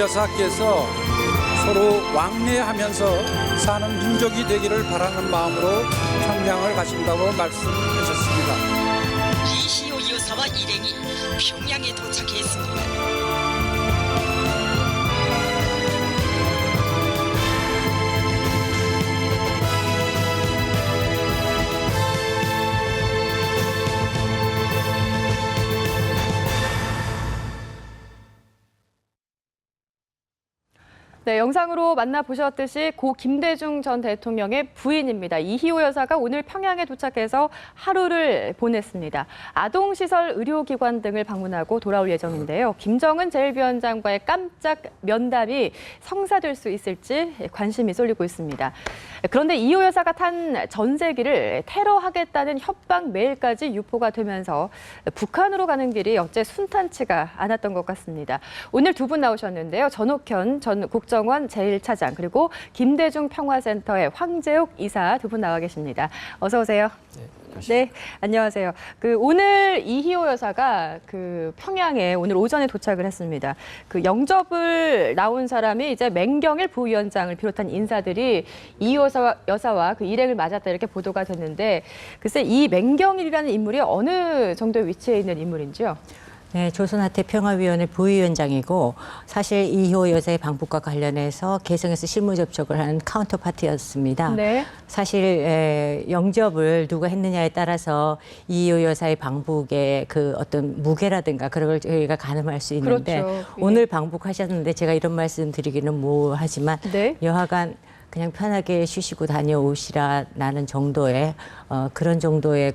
여사께서 서로 왕래하면서 사는 민족이 되기를 바라는 마음으로 평양을 가신다고 말씀하셨습니다. 이희호 여사와 일행이 평양에 도착했습니다. 네, 영상으로 만나보셨듯이 고 김대중 전 대통령의 부인입니다. 이희호 여사가 오늘 평양에 도착해서 하루를 보냈습니다. 아동시설, 의료기관 등을 방문하고 돌아올 예정인데요. 김정은 제1위원장과의 깜짝 면담이 성사될 수 있을지 관심이 쏠리고 있습니다. 그런데 이희호 여사가 탄 전세기를 테러하겠다는 협박 메일까지 유포가 되면서 북한으로 가는 길이 어째 순탄치가 않았던 것 같습니다. 오늘 두 분 나오셨는데요. 전옥현 전 국정원 제1차장 그리고 김대중 평화센터의 황재욱 이사 두 분 나와 계십니다. 어서 오세요. 네, 안녕하세요. 오늘 이희호 여사가 평양에 오늘 오전에 도착을 했습니다. 영접을 나온 사람이 이제 맹경일 부위원장을 비롯한 인사들이 이희호 여사와 일행을 맞았다 이렇게 보도가 됐는데 글쎄 이 맹경일이라는 인물이 어느 정도의 위치에 있는 인물인지요? 네, 조선아태평화위원회 부위원장이고 사실 이희호 여사의 방북과 관련해서 개성에서 실무 접촉을 하는 카운터파트였습니다. 네. 사실 영접을 누가 했느냐에 따라서 이희호 여사의 방북의 어떤 무게라든가 그런 걸 저희가 가늠할 수 있는데 그렇죠. 오늘 방북하셨는데 제가 이런 말씀 드리기는 뭐하지만 네. 여하간 그냥 편하게 쉬시고 다녀오시라는 정도의 그런 정도의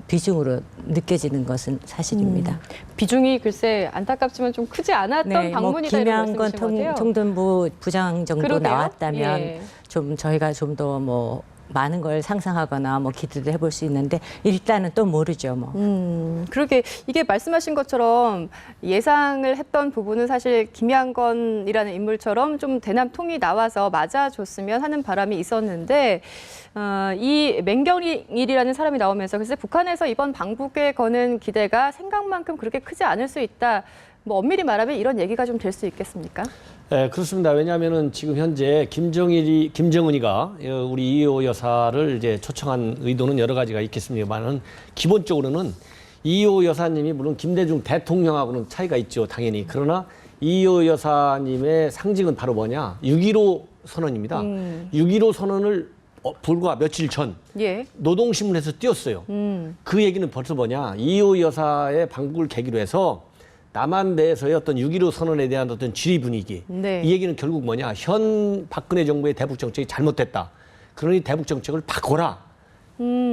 비중으로 느껴지는 것은 사실입니다. 비중이 글쎄 안타깝지만 좀 크지 않았던 네, 방문이다 이런 말씀이신 것 같아요. 통전부 부장 정도 그러게요. 나왔다면 예. 좀 저희가 좀 더 많은 걸 상상하거나 기대를 해볼 수 있는데 일단은 또 모르죠. 그러게 이게 말씀하신 것처럼 예상을 했던 부분은 사실 김양건이라는 인물처럼 좀 대남통이 나와서 맞아줬으면 하는 바람이 있었는데 이 맹경일이라는 사람이 나오면서 글쎄 북한에서 이번 방북에 거는 기대가 생각만큼 그렇게 크지 않을 수 있다. 엄밀히 말하면 이런 얘기가 좀 될 수 있겠습니까? 네, 그렇습니다. 왜냐하면은 지금 현재 김정은이가 우리 이희호 여사를 이제 초청한 의도는 여러 가지가 있겠습니다만은 기본적으로는 이희호 여사님이 물론 김대중 대통령하고는 차이가 있죠, 당연히. 그러나 이희호 여사님의 상징은 바로 뭐냐? 6.15 선언입니다. 6.15 선언을 불과 며칠 전 노동신문에서 띄웠어요. 그 얘기는 벌써 뭐냐? 이희호 여사의 방북을 계기로 해서 남한 내에서의 어떤 6.15 선언에 대한 어떤 지리 분위기. 이 얘기는 결국 뭐냐. 현 박근혜 정부의 대북 정책이 잘못됐다. 그러니 대북 정책을 바꿔라.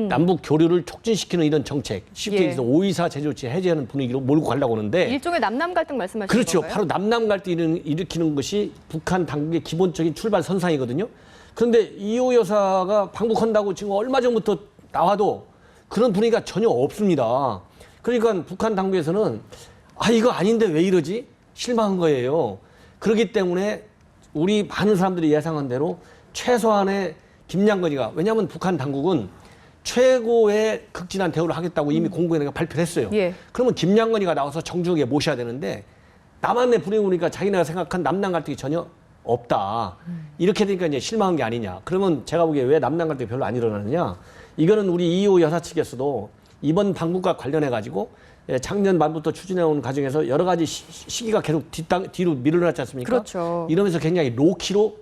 남북 교류를 촉진시키는 이런 정책. 쉽게 얘기해서 5.24 제조치 해제하는 분위기로 몰고 가려고 하는데. 일종의 남남 갈등 말씀하시는 그렇죠. 건가요? 바로 남남 갈등을 일으키는 것이 북한 당국의 기본적인 출발 선상이거든요. 그런데 이희호 여사가 방북한다고 지금 얼마 전부터 나와도 그런 분위기가 전혀 없습니다. 그러니까 북한 당국에서는 이거 아닌데 왜 이러지? 실망한 거예요. 그렇기 때문에 우리 많은 사람들이 예상한 대로 최소한의 김양건이가 왜냐하면 북한 당국은 최고의 극진한 대우를 하겠다고 이미 공공연하게 발표를 했어요. 그러면 김양건이가 나와서 정중하게 모셔야 되는데 남한내 분위기니까 자기네가 생각한 남남 갈등이 전혀 없다. 이렇게 되니까 이제 실망한 게 아니냐. 그러면 제가 보기에 왜 남남 갈등이 별로 안 일어나느냐. 이거는 우리 이희호 여사 측에서도 이번 방북과 관련해가지고 작년 말부터 추진해온 과정에서 여러 가지 시기가 계속 뒤로 밀어놨지 않습니까? 그렇죠. 이러면서 굉장히 로키로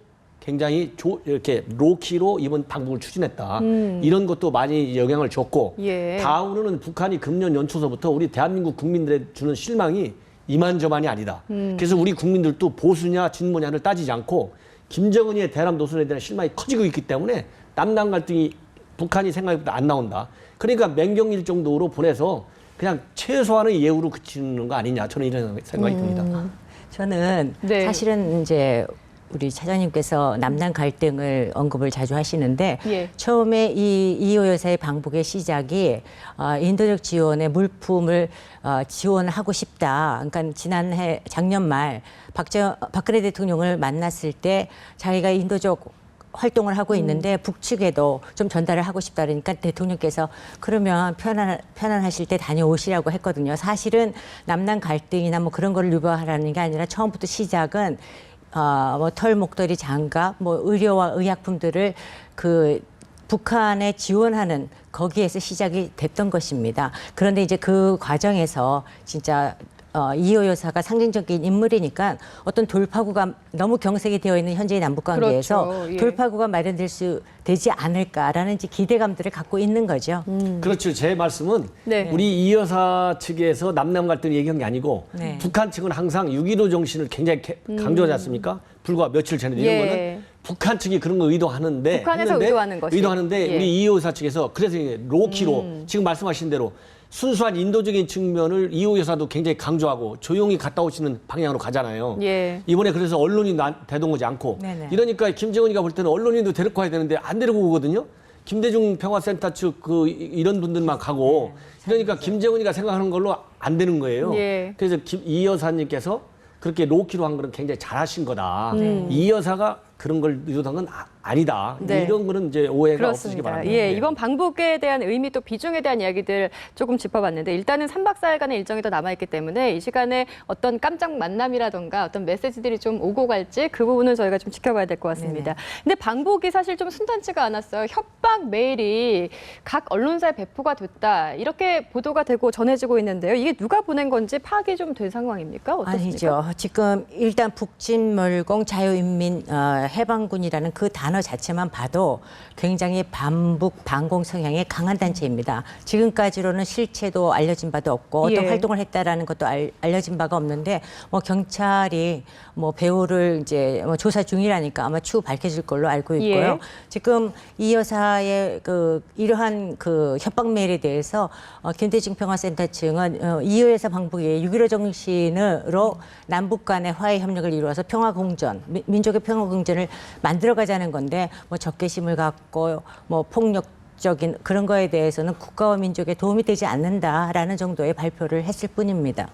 이번 방북을 추진했다. 이런 것도 많이 영향을 줬고 다음으로는 북한이 금년 연초서부터 우리 대한민국 국민들에 주는 실망이 이만저만이 아니다. 그래서 우리 국민들도 보수냐 진보냐를 따지지 않고 김정은이의 대남 노선에 대한 실망이 커지고 있기 때문에 남남 갈등이 북한이 생각보다 안 나온다. 그러니까 맹경일 정도로 보내서 그냥 최소한의 예우로 그치는 거 아니냐. 저는 이런 생각이 듭니다. 저는 사실은 이제 우리 차장님께서 남남 갈등을 언급을 자주 하시는데 처음에 이 이희호 여사의 방북의 시작이 인도적 지원의 물품을 지원하고 싶다. 그러니까 작년 말 박근혜 대통령을 만났을 때 자기가 인도적 활동을 하고 있는데 북측에도 좀 전달을 하고 싶다 그러니까 대통령께서 그러면 편안하실 때 다녀오시라고 했거든요. 사실은 남남 갈등이나 뭐 그런 거를 유발하는 게 아니라 처음부터 시작은 뭐 털, 목도리, 장갑, 뭐 의료와 의약품들을 그 북한에 지원하는 거기에서 시작이 됐던 것입니다. 그런데 이제 그 과정에서 진짜 이호 여사가 상징적인 인물이니까 어떤 돌파구가 너무 경색이 되어 있는 현재의 남북 관계에서 그렇죠. 예. 돌파구가 되지 않을까라는 이제 기대감들을 갖고 있는 거죠. 그렇죠. 제 말씀은 네. 우리 이 여사 측에서 남남 갈등을 얘기한 게 아니고 네. 북한 측은 항상 6.15 정신을 굉장히 강조하지 않습니까? 불과 며칠 전에 이런 예. 거는 북한 측이 그런 거 의도하는데 북한에서 의도하는 것이. 의도하는데 예. 우리 이 여사 측에서 그래서 이제 로키로 지금 말씀하신 대로 순수한 인도적인 측면을 이호 여사도 굉장히 강조하고 조용히 갔다 오시는 방향으로 가잖아요. 예. 이번에 그래서 언론이 대동하지 않고 네네. 이러니까 김정은이가 볼 때는 언론인도 데리고 와야 되는데 안 데리고 오거든요. 김대중 평화센터 측 이런 분들만 가고 그러니까 김정은이가 생각하는 걸로 안 되는 거예요. 예. 그래서 이 여사님께서 그렇게 로키로 한 거는 굉장히 잘하신 거다. 이 여사가 그런 걸 의도한 건 아니다. 네. 이런 거는 이제 오해가 없으시기 그렇습니다. 바랍니다. 예, 네. 이번 방북에 대한 의미 또 비중에 대한 이야기들 조금 짚어봤는데 일단은 3박 4일간의 일정이 더 남아있기 때문에 이 시간에 어떤 깜짝 만남이라던가 어떤 메시지들이 좀 오고 갈지 그 부분은 저희가 좀 지켜봐야 될 것 같습니다. 근데 방북이 사실 좀 순탄치가 않았어요. 협박 메일이 각 언론사에 배포가 됐다. 이렇게 보도가 되고 전해지고 있는데요. 이게 누가 보낸 건지 파악이 좀 된 상황입니까? 어떻습니까? 아니죠. 지금 일단 북진멀공 자유인민 해방군이라는 그 단어 자체만 봐도 굉장히 반북 반공 성향의 강한 단체입니다. 지금까지로는 실체도 알려진 바도 없고 어떤 예. 활동을 했다라는 것도 알려진 바가 없는데 뭐 경찰이 뭐 배우를 이제 뭐 조사 중이라니까 아마 추후 밝혀질 걸로 알고 있고요. 예. 지금 이 여사의 이러한 협박 메일에 대해서 김대중 평화센터 측은 이호 여사 방북이 6.15 정신으로 남북 간의 화해 협력을 이루어서 평화 공전, 민족의 평화 공전을 만들어가자는 건데 뭐 적개심을 갖고 뭐 폭력적인 그런 거에 대해서는 국가와 민족에 도움이 되지 않는다라는 정도의 발표를 했을 뿐입니다.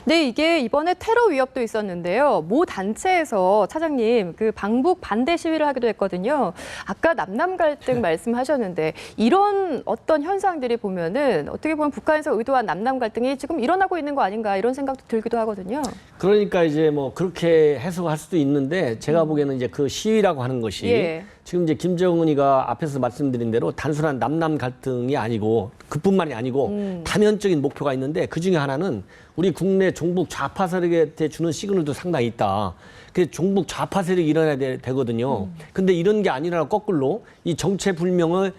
네, 이게 이번에 테러 위협도 있었는데요. 모 단체에서 차장님 그 방북 반대 시위를 하기도 했거든요. 아까 남남 갈등 말씀하셨는데 이런 어떤 현상들이 보면은 어떻게 보면 북한에서 의도한 남남 갈등이 지금 일어나고 있는 거 아닌가 이런 생각도 들기도 하거든요. 그러니까 이제 뭐 그렇게 해석할 수도 있는데 제가 보기에는 이제 그 시위라고 하는 것이 예. 지금 이제 김정은이가 앞에서 말씀드린 대로 단순한 남남 갈등이 아니고 그뿐만이 아니고 다면적인 목표가 있는데 그 중에 하나는 우리 국내 종북 좌파 세력에 주는 시그널도 상당히 있다. 그래서 종북 좌파 세력이 일어나야 되거든요. 근데 이런 게 아니라 거꾸로 이 정체불명의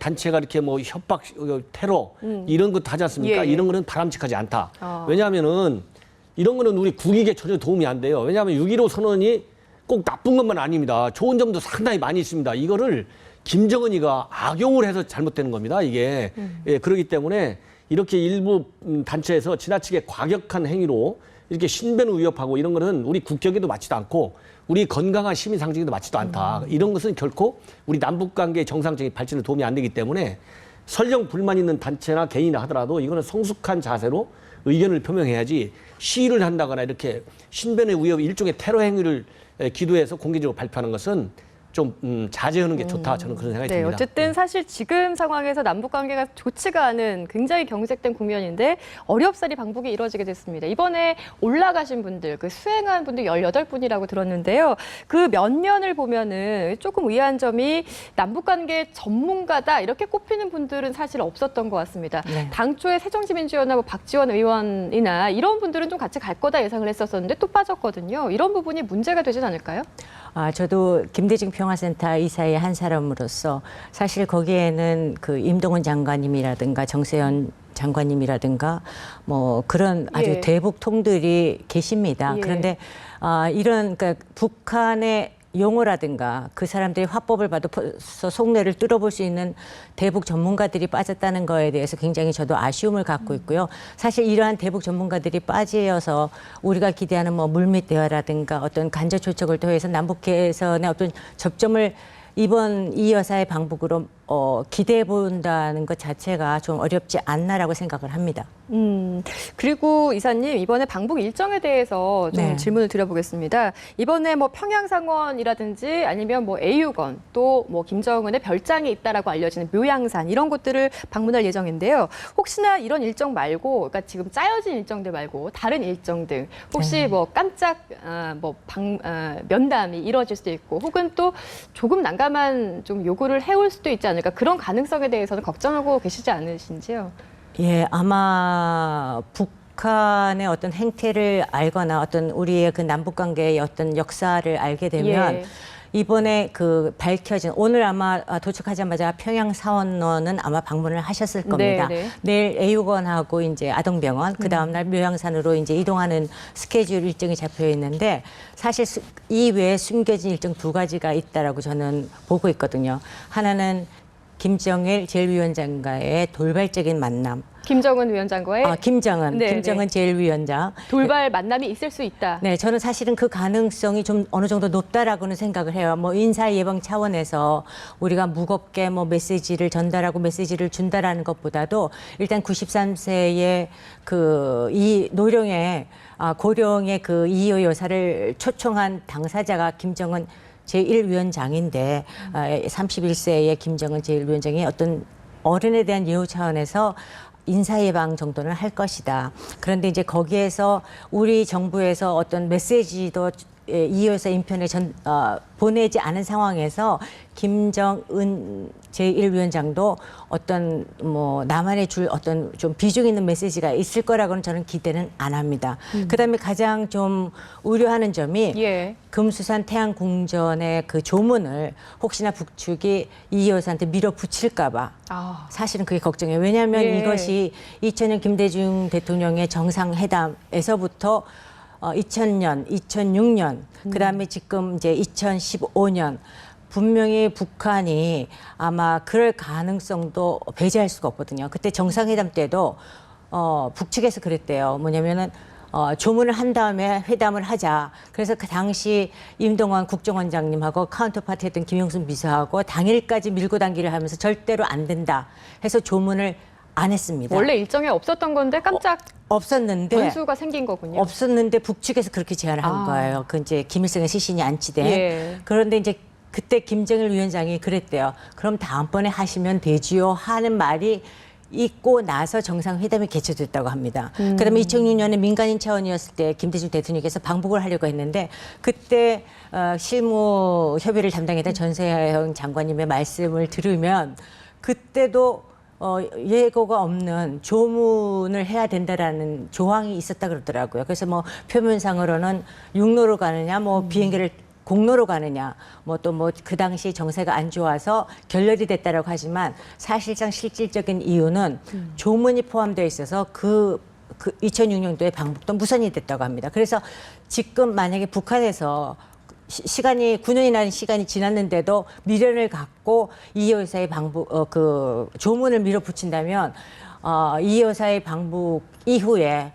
단체가 이렇게 뭐 협박, 테러 이런 것도 하지 않습니까? 예, 예. 이런 거는 바람직하지 않다. 왜냐하면은 이런 거는 우리 국익에 전혀 도움이 안 돼요. 왜냐하면 6.15 선언이 꼭 나쁜 것만 아닙니다. 좋은 점도 상당히 많이 있습니다. 이거를 김정은이가 악용을 해서 잘못되는 겁니다. 이게. 예, 그렇기 때문에 이렇게 일부 단체에서 지나치게 과격한 행위로 이렇게 신변을 위협하고 이런 거는 우리 국격에도 맞지도 않고 우리 건강한 시민 상징에도 맞지도 않다. 이런 것은 결코 우리 남북 관계의 정상적인 발전에 도움이 안 되기 때문에 설령 불만 있는 단체나 개인이나 하더라도 이거는 성숙한 자세로 의견을 표명해야지 시위를 한다거나 이렇게 신변의 위협 일종의 테러 행위를 기도해서 공개적으로 발표하는 것은 좀 자제하는 게 좋다. 저는 그런 생각이 네, 듭니다. 어쨌든 사실 지금 상황에서 남북 관계가 좋지가 않은 굉장히 경색된 국면인데 어렵사리 방북이 이루어지게 됐습니다. 이번에 올라가신 분들, 그 수행한 분들 18분이라고 들었는데요. 그 몇 년을 보면은 조금 의아한 점이 남북 관계 전문가다 이렇게 꼽히는 분들은 사실 없었던 것 같습니다. 네. 당초에 새정치민주연합 뭐 박지원 의원이나 이런 분들은 좀 같이 갈 거다 예상을 했었었는데 또 빠졌거든요. 이런 부분이 문제가 되진 않을까요? 저도 김대중 평화센터 이사의 한 사람으로서 사실 거기에는 그 임동원 장관님이라든가 정세현 장관님이라든가 뭐 그런 아주 예. 대북 통들이 계십니다. 예. 그런데 이런 그러니까 북한의 용어라든가 그 사람들의 화법을 봐도 벌써 속내를 뚫어볼 수 있는 대북 전문가들이 빠졌다는 거에 대해서 굉장히 저도 아쉬움을 갖고 있고요. 사실 이러한 대북 전문가들이 빠지어서 우리가 기대하는 뭐 물밑 대화라든가 어떤 간접 조척을 통해서 남북 개선의 어떤 접점을 이번 이 여사의 방북으로 기대해 본다는 것 자체가 좀 어렵지 않나라고 생각을 합니다. 그리고 이사님 이번에 방북 일정에 대해서 좀 네. 질문을 드려보겠습니다. 이번에 뭐 평양상원이라든지 아니면 뭐 애유건 또 뭐 김정은의 별장이 있다라고 알려지는 묘양산 이런 곳들을 방문할 예정인데요. 혹시나 이런 일정 말고, 그러니까 지금 짜여진 일정들 말고 다른 일정들 혹시 뭐 깜짝 면담이 이루어질 수도 있고, 혹은 또 조금 난감한 좀 요구를 해올 수도 있지 않을까, 그런 가능성에 대해서는 걱정하고 계시지 않으신지요? 예, 아마 북한의 어떤 행태를 알거나 어떤 우리의 그 남북 관계의 어떤 역사를 알게 되면 예. 이번에 그 밝혀진 오늘 아마 도착하자마자 평양 사원로는 아마 방문을 하셨을 겁니다. 네, 네. 내일 애육원하고 이제 아동병원, 그 다음 날 묘양산으로 이제 이동하는 스케줄 일정이 잡혀 있는데, 사실 이 외에 숨겨진 일정 2가지가 있다라고 저는 보고 있거든요. 하나는 김정일 제1위원장과의 돌발적인 만남. 김정은 위원장과의 김정은 네, 네. 제1위원장. 돌발 만남이 있을 수 있다. 네, 저는 사실은 그 가능성이 좀 어느 정도 높다라고는 생각을 해요. 뭐 인사 예방 차원에서 우리가 무겁게 뭐 메시지를 전달하고 메시지를 준다라는 것보다도 일단 93세의 그 이 노령의 고령의 그 이효 여사를 초청한 당사자가 김정은 제1위원장인데 31세의 김정은 제1위원장이 어떤 어른에 대한 예우 차원에서 인사 예방 정도는 할 것이다. 그런데 이제 거기에서 우리 정부에서 어떤 메시지도 이 여사 인편에 보내지 않은 상황에서 김정은 제1위원장도 어떤 뭐 나만의 줄 어떤 좀 비중 있는 메시지가 있을 거라고는 저는 기대는 안 합니다. 그다음에 가장 좀 우려하는 점이 예. 금수산 태양궁전의 그 조문을 혹시나 북측이 이 여사한테 밀어붙일까 봐 사실은 그게 걱정이에요. 왜냐하면 예. 이것이 2000년 김대중 대통령의 정상회담에서부터 2000년, 2006년, 그다음에 지금 이제 2015년 분명히 북한이 아마 그럴 가능성도 배제할 수가 없거든요. 그때 정상회담 때도 북측에서 그랬대요. 뭐냐면은 조문을 한 다음에 회담을 하자. 그래서 그 당시 임동완 국정원장님하고 카운터파트 했던 김영순 비서하고 당일까지 밀고 당기를 하면서 절대로 안 된다 해서 조문을 안 했습니다. 원래 일정에 없었던 건데 깜짝 없었는데 변수가 생긴 거군요. 없었는데 북측에서 그렇게 제안을 한 거예요. 그 이제 김일성의 시신이 안치된. 예. 그런데 이제 그때 김정일 위원장이 그랬대요. 그럼 다음번에 하시면 되지요 하는 말이 있고 나서 정상회담이 개최됐다고 합니다. 그다음에 2006년에 민간인 차원이었을 때 김대중 대통령께서 방북을 하려고 했는데 그때 실무 협의를 담당했던 전세영 장관님의 말씀을 들으면 그때도 예고가 없는 조문을 해야 된다라는 조항이 있었다 그러더라고요. 그래서 뭐 표면상으로는 육로로 가느냐, 뭐 비행기를 공로로 가느냐, 뭐 또 뭐 그 당시 정세가 안 좋아서 결렬이 됐다라고 하지만 사실상 실질적인 이유는 조문이 포함되어 있어서 그 2006년도에 방북도 무산이 됐다고 합니다. 그래서 지금 만약에 북한에서 시간이 9년이라는 시간이 지났는데도 미련을 갖고 이 여사의 방북 그 조문을 밀어붙인다면 이 여사의 방북 이후에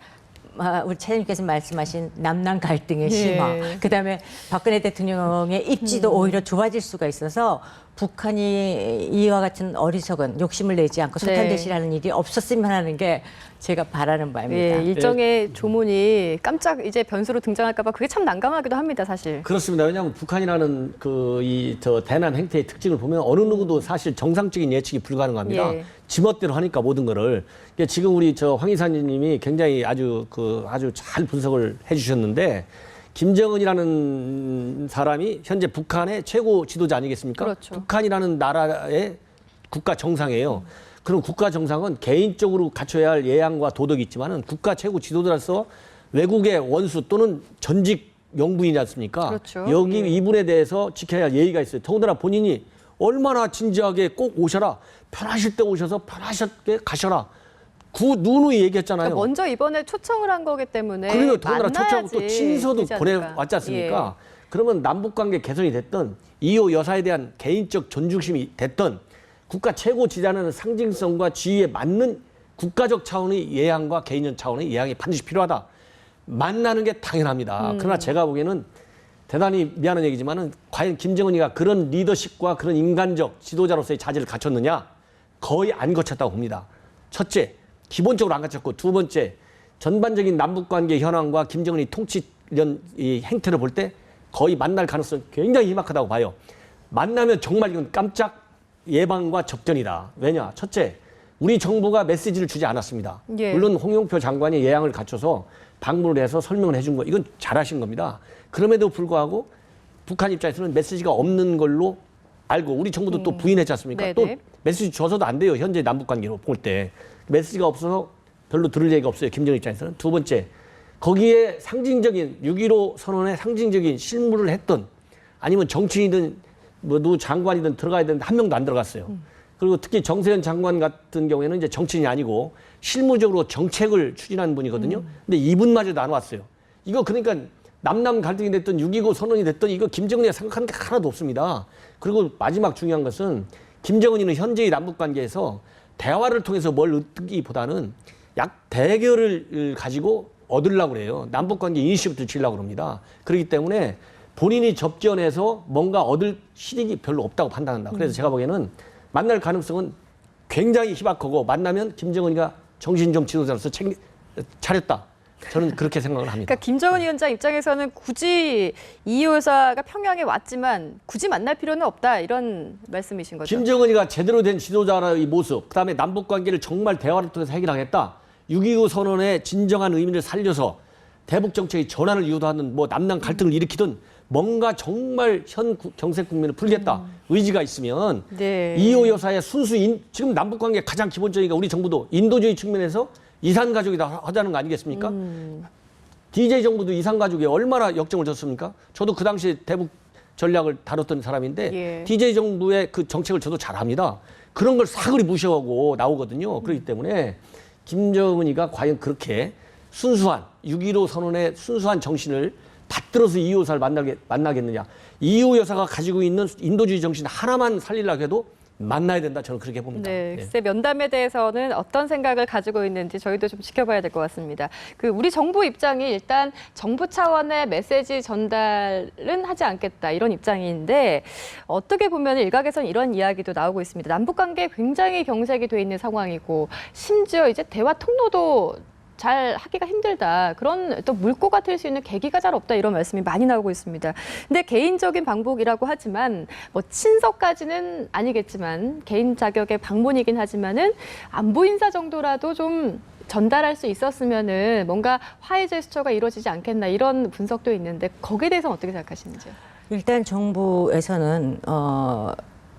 우리 차장님께서 말씀하신 남남 갈등의 심화, 예. 그다음에 박근혜 대통령의 입지도 오히려 좋아질 수가 있어서 북한이 이와 같은 어리석은 욕심을 내지 않고 소탄대실하는 일이 없었으면 하는 게 제가 바라는 바입니다. 예, 일정의 조문이 깜짝 이제 변수로 등장할까 봐 그게 참 난감하기도 합니다, 사실. 그렇습니다. 왜냐하면 북한이라는 저 대남 행태의 특징을 보면 어느 누구도 사실 정상적인 예측이 불가능합니다. 예. 지멋대로 하니까 모든 거를. 그러니까 지금 우리 황 이사님이 굉장히 아주 잘 분석을 해주셨는데, 김정은이라는 사람이 현재 북한의 최고 지도자 아니겠습니까? 그렇죠. 북한이라는 나라의 국가 정상이에요. 그럼 국가 정상은 개인적으로 갖춰야 할 예양과 도덕이 있지만은 국가 최고 지도자로서 외국의 원수 또는 전직 영부인이지 않습니까? 그렇죠. 여기 예. 이분에 대해서 지켜야 할 예의가 있어요. 더군다나 본인이 얼마나 진지하게 꼭 오셔라. 편하실 때 오셔서 편하셨게 가셔라. 누누이 얘기했잖아요. 그러니까 먼저 이번에 초청을 한 거기 때문에 그리고 더군다나 초청하고 또 만나야지 친서도 되지 않을까. 보내왔지 않습니까? 예. 그러면 남북관계 개선이 됐던 이호 여사에 대한 개인적 존중심이 됐던 국가 최고 지도자는 상징성과 지위에 맞는 국가적 차원의 예양과 개인적 차원의 예양이 반드시 필요하다. 만나는 게 당연합니다. 그러나 제가 보기에는 대단히 미안한 얘기지만은 과연 김정은이가 그런 리더십과 그런 인간적 지도자로서의 자질을 갖췄느냐? 거의 안 거쳤다고 봅니다. 첫째, 기본적으로 안 갖췄고, 두 번째, 전반적인 남북관계 현황과 김정은이 통치련 이 행태를 볼 때 거의 만날 가능성이 굉장히 희박하다고 봐요. 만나면 정말 이건 깜짝 예방과 접전이다. 왜냐? 첫째, 우리 정부가 메시지를 주지 않았습니다. 예. 물론 홍영표 장관이 예양을 갖춰서 방문을 해서 설명을 해준 거, 이건 잘하신 겁니다. 그럼에도 불구하고 북한 입장에서는 메시지가 없는 걸로 알고, 우리 정부도 또 부인했지 않습니까? 네네. 또 메시지 줘서도 안 돼요. 현재 남북관계로 볼 때. 메시지가 없어서 별로 들을 얘기가 없어요. 김정은 입장에서는. 두 번째, 거기에 상징적인 6.15 선언에 상징적인 실무를 했던, 아니면 정치인이든 뭐 누구 장관이든 들어가야 되는데 한 명도 안 들어갔어요. 그리고 특히 정세현 장관 같은 경우에는 이제 정치인이 아니고 실무적으로 정책을 추진한 분이거든요. 근데 이분마저도 안 왔어요. 이거 그러니까 남남 갈등이 됐든 6.25 선언이 됐든 이거 김정은이가 생각하는 게 하나도 없습니다. 그리고 마지막 중요한 것은 김정은이는 현재의 남북관계에서 대화를 통해서 뭘 얻기보다는 약 대결을 가지고 얻으려고 그래요. 남북관계 이니시부터 치려고 합니다. 그렇기 때문에 본인이 접전해서 뭔가 얻을 실익이 별로 없다고 판단한다. 그래서 제가 보기에는 만날 가능성은 굉장히 희박하고, 만나면 김정은이가 정신 좀 지도자로서 차렸다. 저는 그렇게 생각을 합니다. 그러니까 김정은 위원장 입장에서는 굳이 이희호 여사가 평양에 왔지만 굳이 만날 필요는 없다, 이런 말씀이신 거죠? 김정은이가 제대로 된 지도자의 모습, 그다음에 남북관계를 정말 대화를 통해서 해결하겠다. 6.25 선언의 진정한 의미를 살려서 대북 정책의 전환을 유도하는 뭐 남남 갈등을 일으키든 뭔가 정말 현 정세 국면을 풀겠다 의지가 있으면 네. 이희호 여사의 순수 지금 남북관계 가장 기본적인 게 우리 정부도 인도주의 측면에서 이산가족이다 하자는 거 아니겠습니까? DJ 정부도 이산가족에 얼마나 역정을 줬습니까? 저도 그 당시 대북 전략을 다뤘던 사람인데 예. DJ 정부의 그 정책을 저도 잘합니다. 그런 걸 사그리 무시하고 나오거든요. 그렇기 때문에 김정은이가 과연 그렇게 순수한 6.15 선언의 순수한 정신을 받들어서 이희호 여사를 만나겠느냐. 이희호 여사가 가지고 있는 인도주의 정신 하나만 살리려고 해도 만나야 된다. 저는 그렇게 봅니다. 네, 글쎄 면담에 대해서는 어떤 생각을 가지고 있는지 저희도 좀 지켜봐야 될 것 같습니다. 우리 정부 입장이 일단 정부 차원의 메시지 전달은 하지 않겠다, 이런 입장인데, 어떻게 보면 일각에서는 이런 이야기도 나오고 있습니다. 남북관계 굉장히 경색이 돼 있는 상황이고, 심지어 이제 대화 통로도 잘 하기가 힘들다. 그런 또 물꼬가 될 수 있는 계기가 잘 없다, 이런 말씀이 많이 나오고 있습니다. 근데 개인적인 방북이라고 하지만 뭐 친서까지는 아니겠지만 개인 자격의 방문이긴 하지만은 안보 인사 정도라도 좀 전달할 수 있었으면은 뭔가 화해 제스처가 이루어지지 않겠나, 이런 분석도 있는데 거기에 대해서는 어떻게 생각하시는지요? 일단 정부에서는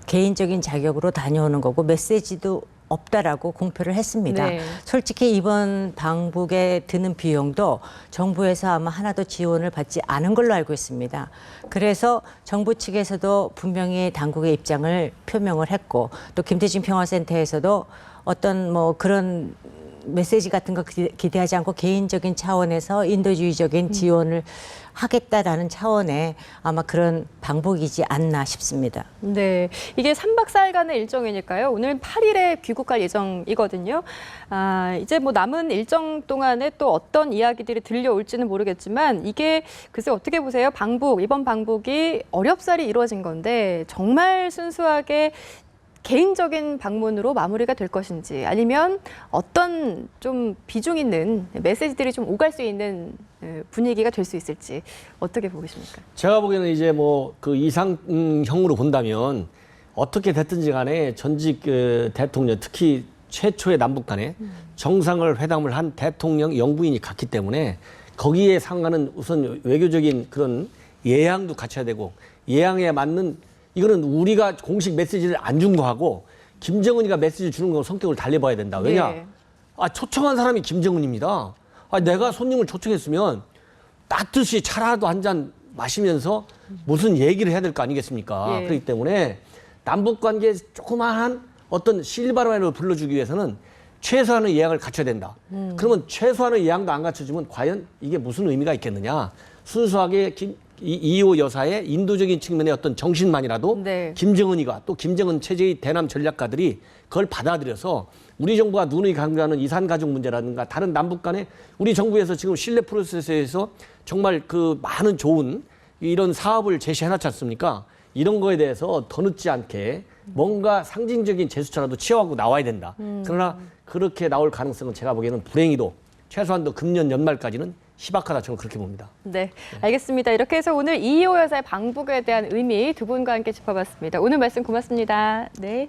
개인적인 자격으로 다녀오는 거고 메시지도 없다라고 공표를 했습니다. 네. 솔직히 이번 방북에 드는 비용도 정부에서 아마 하나도 지원을 받지 않은 걸로 알고 있습니다. 그래서 정부 측에서도 분명히 당국의 입장을 표명을 했고, 또 김대중 평화센터에서도 어떤 뭐 그런 메시지 같은 거 기대하지 않고 개인적인 차원에서 인도주의적인 지원을 하겠다라는 차원의 아마 그런 방법이지 않나 싶습니다. 네, 이게 3박 4일간의 일정이니까요. 오늘 8일에 귀국할 예정이거든요. 이제 뭐 남은 일정 동안에 또 어떤 이야기들이 들려올지는 모르겠지만, 이게 글쎄 어떻게 보세요? 이번 방북이 어렵사리 이루어진 건데 정말 순수하게 개인적인 방문으로 마무리가 될 것인지, 아니면 어떤 좀 비중 있는 메시지들이 좀 오갈 수 있는 분위기가 될 수 있을지 어떻게 보고 계십니까? 제가 보기에는 이제 뭐 그 이상형으로 본다면 어떻게 됐든지 간에 전직 대통령, 특히 최초의 남북 간에 정상을 회담을 한 대통령 영부인이 갔기 때문에 거기에 상관은 우선 외교적인 그런 예양도 갖춰야 되고, 예양에 맞는, 이거는 우리가 공식 메시지를 안 준 거하고 김정은이가 메시지 주는 거 성격을 달래봐야 된다. 왜냐? 네. 초청한 사람이 김정은입니다. 내가 손님을 초청했으면 따뜻이 차라도 한 잔 마시면서 무슨 얘기를 해야 될 거 아니겠습니까? 예. 그렇기 때문에 남북관계에 조그마한 어떤 실바람을 불러주기 위해서는 최소한의 예양을 갖춰야 된다. 그러면 최소한의 예양도 안 갖춰주면 과연 이게 무슨 의미가 있겠느냐. 순수하게 이희호 여사의 인도적인 측면의 어떤 정신만이라도 네. 김정은이가 또 김정은 체제의 대남 전략가들이 그걸 받아들여서 우리 정부가 누누이 강조하는 이산가족 문제라든가 다른 남북 간에 우리 정부에서 지금 신뢰 프로세스에서 정말 그 많은 좋은 이런 사업을 제시해놨지 않습니까? 이런 거에 대해서 더 늦지 않게 뭔가 상징적인 제스처라도 취하고 나와야 된다. 그러나 그렇게 나올 가능성은 제가 보기에는 불행히도 최소한도 금년 연말까지는 희박하다, 저는 그렇게 봅니다. 네, 알겠습니다. 이렇게 해서 오늘 이희호 여사의 방북에 대한 의미 두 분과 함께 짚어봤습니다. 오늘 말씀 고맙습니다. 네.